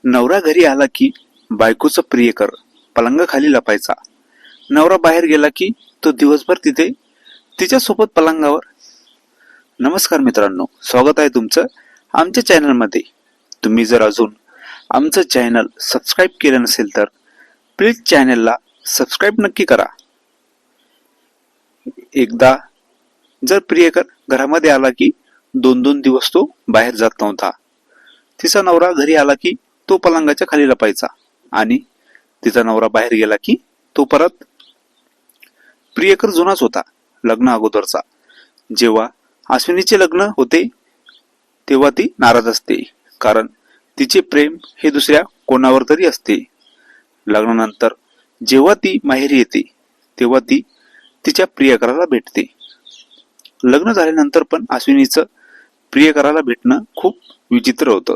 नवरा घरी आला की बायकोचं प्रियकर पलंगाखाली लपायचा. नवरा बाहेर गेला की तो दिवसभर तिथे तिच्यासोबत पलंगावर. नमस्कार मित्रांनो, स्वागत आहे तुमचं आमच्या चॅनलमध्ये. तुम्ही जर अजून आमचं चॅनल सबस्क्राईब केलं नसेल तर प्लीज चॅनलला सबस्क्राईब नक्की करा. एकदा जर प्रियकर घरामध्ये आला की दोन दोन दिवस तो बाहेर जात नव्हता. तिचा नवरा घरी आला की तो पलंगाच्या खाली लपायचा आणि तिचा नवरा बाहेर गेला की तो परत. प्रियकर जुनाच होता, लग्न अगोदरचा. जेव्हा अश्विनीचे लग्न होते तेव्हा ती नाराज असते, कारण तिचे प्रेम हे दुसऱ्या कोणावर तरी असते. लग्नानंतर जेव्हा ती माहेरी येते तेव्हा ती तिच्या प्रियकराला भेटते. लग्न झाल्यानंतर पण अश्विनीचं प्रियकराला भेटणं खूप विचित्र होतं.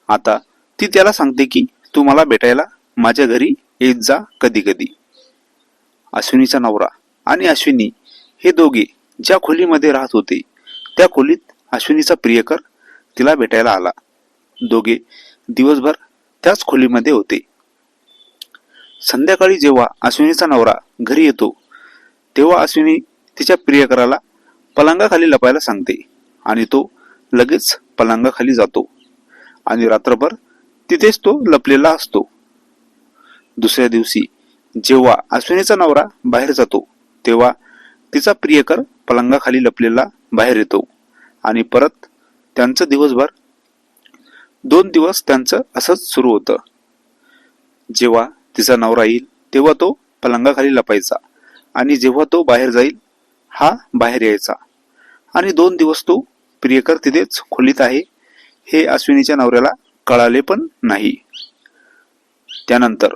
आता ती त्याला सांगते की तू मला भेटायला माझ्या घरी येत जा कधी कधी. अश्विनीचा नवरा आणि अश्विनी हे दोघे ज्या खोलीमध्ये राहत होते त्या खोलीत अश्विनीचा प्रियकर तिला भेटायला आला. दोघे दिवसभर त्याच खोलीमध्ये होते. संध्याकाळी जेव्हा अश्विनीचा नवरा घरी येतो तेव्हा अश्विनी तिच्या प्रियकराला पलंगाखाली लपायला सांगते आणि तो लगेच पलंगाखाली जातो आणि रात्रभर तिथेच तो लपलेला असतो. दुसऱ्या दिवशी जेव्हा अश्विनीचा नवरा बाहेर जातो तेव्हा तिचा प्रियकर पलंगाखाली लपलेला बाहेर येतो आणि परत त्यांचं दिवसभर 2 दिवस त्यांचं असंच सुरू होतं. जेव्हा तिचा नवरा येईल तेव्हा तो पलंगाखाली लपायचा आणि जेव्हा तो बाहेर जाईल हा बाहेर यायचा आणि 2 दिवस तो प्रियकर तिथेच खोलीत आहे हे अश्विनीच्या नवऱ्याला कळाले पण नाही. त्यानंतर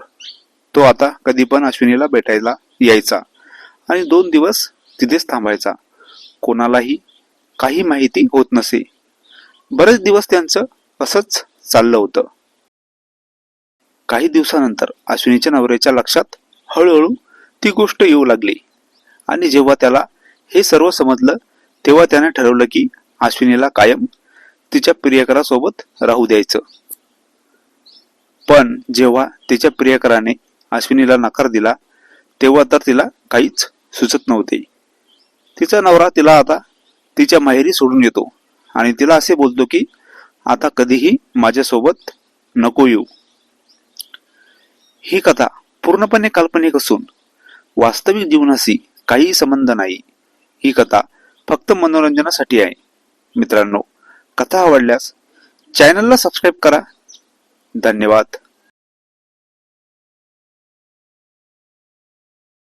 तो आता कधी पण अश्विनीला भेटायला यायचा आणि 2 दिवस तिथेच थांबायचा. कोणालाही काही माहिती होत नसे. बरेच दिवस त्यांचं असंच चाललं होतं. काही दिवसानंतर अश्विनीच्या नवऱ्याच्या लक्षात हळूहळू ती गोष्ट येऊ लागली आणि जेव्हा त्याला हे सर्व समजलं तेव्हा त्याने ठरवलं की अश्विनीला कायम तिच्या प्रियकरासोबत राहू द्यायचं. पण जेव्हा तिच्या प्रियकराने अश्विनीला नकार दिला तेव्हा तर तिला काहीच सुचत नव्हते. तिचा नवरा तिला आता तिच्या माहेरी सोडून येतो आणि तिला असे बोलतो की आता कधीही माझ्यासोबत नको येऊ. ही कथा पूर्णपणे काल्पनिक असून वास्तविक जीवनाशी काही संबंध नाही. ही कथा फक्त मनोरंजनासाठी आहे. मित्रांनो, कथा आवडल्यास चॅनलला सबस्क्राईब करा. धन्यवाद.